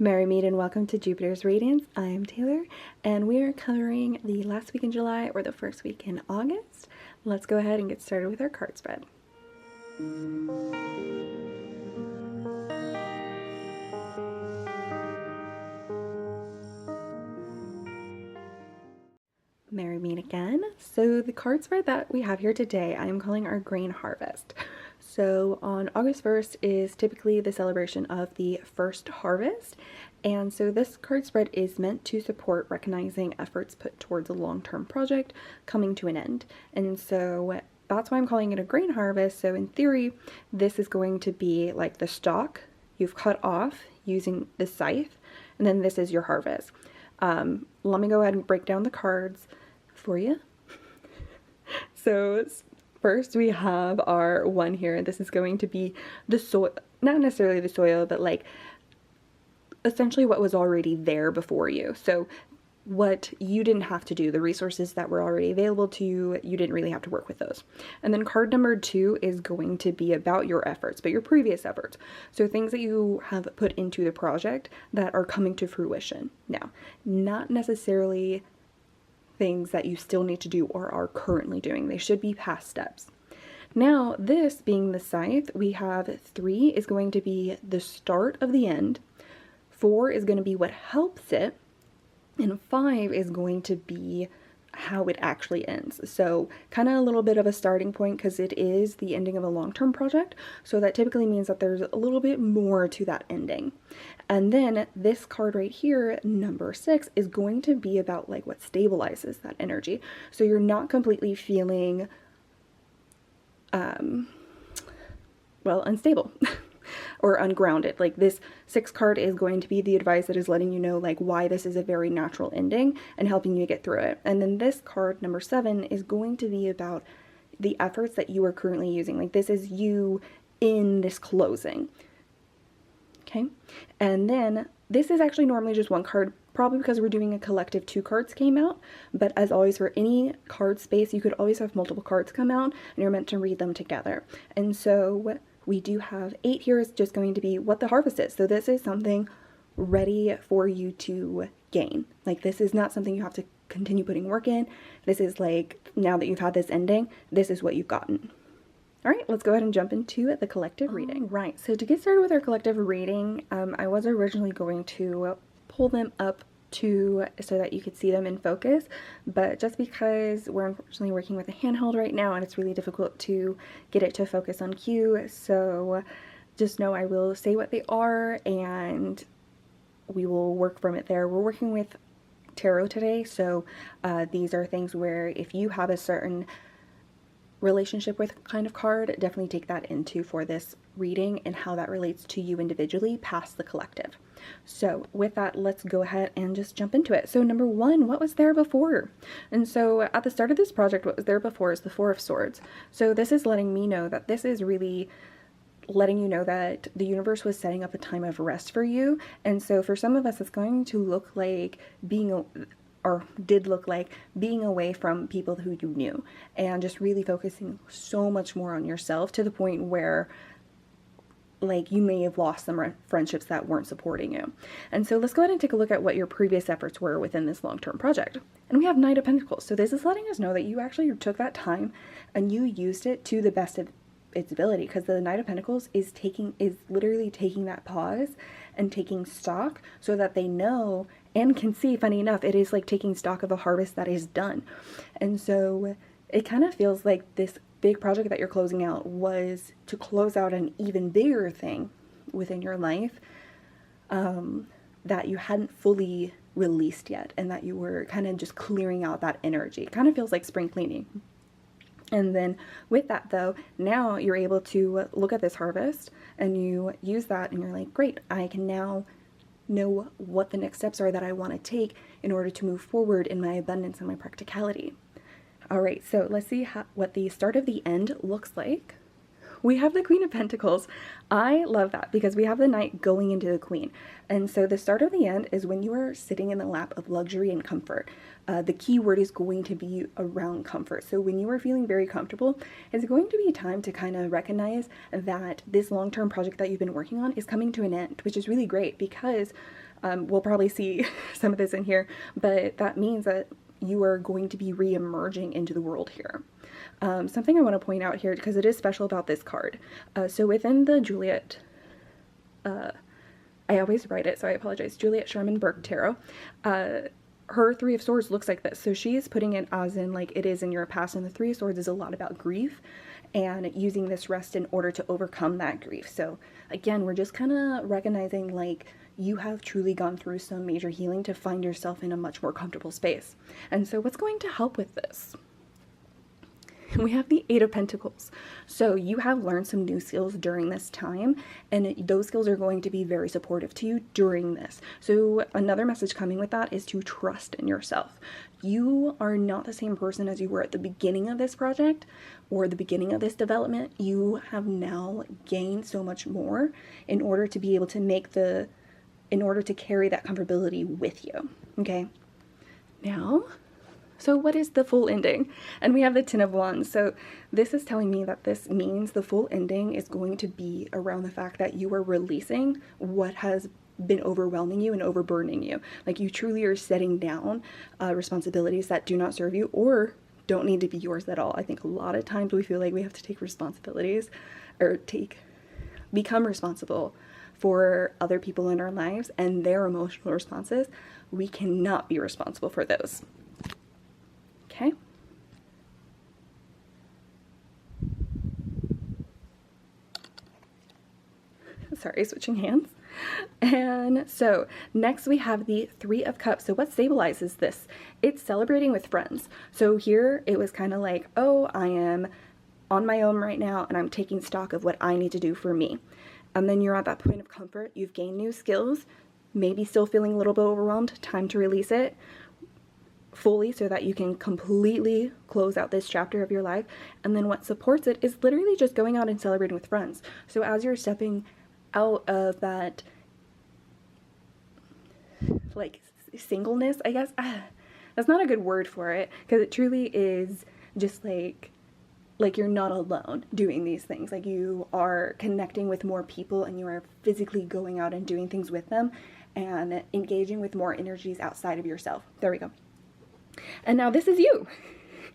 Merry meet and welcome to Jupiter's Radiance. I am Taylor, and we are covering the last week in July or the first week in August. Let's go ahead and get started with our card spread. Merry meet again. So the card spread that we have here today, I am calling our grain harvest. So on August 1st is typically the celebration of the first harvest. And so this card spread is meant to support recognizing efforts put towards a long-term project coming to an end. And so that's why I'm calling it a grain harvest. So in theory, this is going to be like the stalk you've cut off using the scythe, and then this is your harvest. Let me go ahead and break down the cards for you. So first we have our one here. This is going to be the soil, not necessarily the soil, but like essentially what was already there before you. So what you didn't have to do, the resources that were already available to you, you didn't really have to work with those. And then card number 2 is going to be about your efforts, but your previous efforts. So things that you have put into the project that are coming to fruition now, not necessarily things that you still need to do or are currently doing. They should be past steps. Now, this being the scythe, we have 3 is going to be the start of the end, 4 is going to be what helps it, and 5 is going to be how it actually ends. So kind of a little bit of a starting point because it is the ending of a long-term project. So that typically means that there's a little bit more to that ending. And then this card right here, number 6, is going to be about like what stabilizes that energy. So you're not completely feeling, well, unstable. Or ungrounded. Like this 6 card is going to be the advice that is letting you know like why this is a very natural ending and helping you get through it. And then this card, number 7, is going to be about the efforts that you are currently using. Like this is you in this closing. Okay. And then this is actually normally just 1 card, probably because we're doing a collective 2 cards came out. But as always, for any card space, you could always have multiple cards come out and you're meant to read them together. And so we do have 8 here is just going to be what the harvest is. So this is something ready for you to gain. Like this is not something you have to continue putting work in. This is like, now that you've had this ending, this is what you've gotten. All right, let's go ahead and jump into the collective reading. Right, so to get started with our collective reading, I was originally going to pull them up so that you could see them in focus, but just because we're unfortunately working with a handheld right now and it's really difficult to get it to focus on cue, so just know I will say what they are and we will work from it there. We're working with tarot today, so these are things where if you have a certain relationship with kind of card, definitely take that into for this reading and how that relates to you individually past the collective. So with that, let's go ahead and just jump into it. So number 1, what was there before? And so at the start of this project, what was there before is the 4 of Swords. So this is letting me know that this is really letting you know that the universe was setting up a time of rest for you. And so for some of us, it's going to look like did look like being away from people who you knew and just really focusing so much more on yourself to the point where like you may have lost some friendships that weren't supporting you. And so let's go ahead and take a look at what your previous efforts were within this long-term project. And we have Knight of Pentacles. So this is letting us know that you actually took that time and you used it to the best of its ability, because the Knight of Pentacles is literally taking that pause and taking stock so that they know and can see, funny enough, it is like taking stock of a harvest that is done. And so it kind of feels like this big project that you're closing out was to close out an even bigger thing within your life that you hadn't fully released yet, and that you were kind of just clearing out that energy. It kind of feels like spring cleaning. And then with that though, now you're able to look at this harvest and you use that and you're like, great, I can now know what the next steps are that I want to take in order to move forward in my abundance and my practicality. All right, so let's see what the start of the end looks like. We have the Queen of Pentacles. I love that because we have the Knight going into the Queen. And so the start of the end is when you are sitting in the lap of luxury and comfort. The key word is going to be around comfort. So when you are feeling very comfortable, it's going to be time to kind of recognize that this long-term project that you've been working on is coming to an end, which is really great because We'll probably see some of this in here, but that means that you are going to be re-emerging into the world here. Something I want to point out here, because it is special about this card. So within the Juliet, I always write it, so I apologize, Juliet Sharman-Burke tarot, her Three of Swords looks like this. So she's putting it as in like it is in your past, and the Three of Swords is a lot about grief and using this rest in order to overcome that grief. So again, we're just kind of recognizing like you have truly gone through some major healing to find yourself in a much more comfortable space. And so what's going to help with this? We have the Eight of Pentacles. So you have learned some new skills during this time, and those skills are going to be very supportive to you during this. So another message coming with that is to trust in yourself. You are not the same person as you were at the beginning of this project or the beginning of this development. You have now gained so much more in order to be able to in order to carry that comfortability with you. Okay. Now, so what is the full ending? And we have the Ten of Wands. So this is telling me that this means the full ending is going to be around the fact that you are releasing what has been overwhelming you and overburdening you. Like you truly are setting down responsibilities that do not serve you or don't need to be yours at all. I think a lot of times we feel like we have to take responsibilities or become responsible for other people in our lives and their emotional responses. We cannot be responsible for those. Okay. Sorry, switching hands. And so next we have the Three of Cups. So what stabilizes this? It's celebrating with friends. So here it was kind of like, oh, I am on my own right now and I'm taking stock of what I need to do for me. And then you're at that point of comfort. You've gained new skills, maybe still feeling a little bit overwhelmed. Time to release it fully so that you can completely close out this chapter of your life. And then what supports it is literally just going out and celebrating with friends. So as you're stepping out of that like singleness, I guess, that's not a good word for it, because it truly is just like you're not alone doing these things. Like you are connecting with more people and you are physically going out and doing things with them and engaging with more energies outside of yourself. There we go. And now this is you.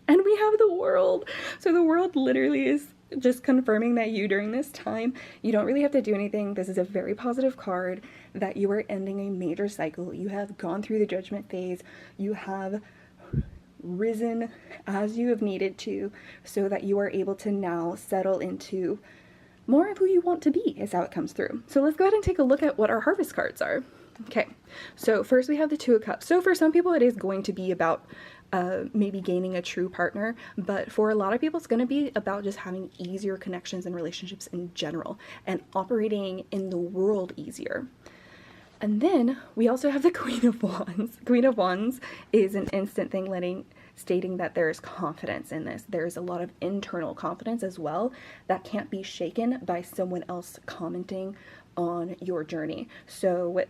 And we have the World. So the World literally is just confirming that you during this time, you don't really have to do anything. This is a very positive card that you are ending a major cycle. You have gone through the judgment phase. You have risen as you have needed to so that you are able to now settle into more of who you want to be is how it comes through. So let's go ahead and take a look at what our harvest cards are. Okay, so first we have the Two of Cups. So for some people it is going to be about maybe gaining a true partner, but for a lot of people it's going to be about just having easier connections and relationships in general and operating in the world easier. And then we also have the Queen of Wands. Queen of Wands is an instant thing stating that there is confidence in this. There's a lot of internal confidence as well that can't be shaken by someone else commenting on your journey. So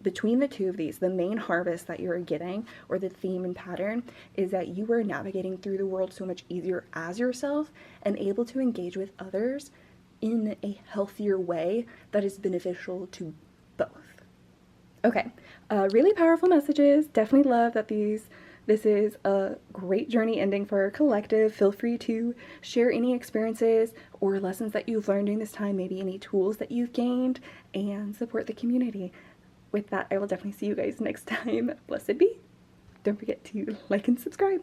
between the two of these, the main harvest that you're getting, or the theme and pattern, is that you are navigating through the world so much easier as yourself and able to engage with others in a healthier way that is beneficial to both. Okay, really powerful messages. Definitely love that this is a great journey ending for our collective. Feel free to share any experiences or lessons that you've learned during this time, maybe any tools that you've gained, and support the community. With that, I will definitely see you guys next time. Blessed be. Don't forget to like and subscribe.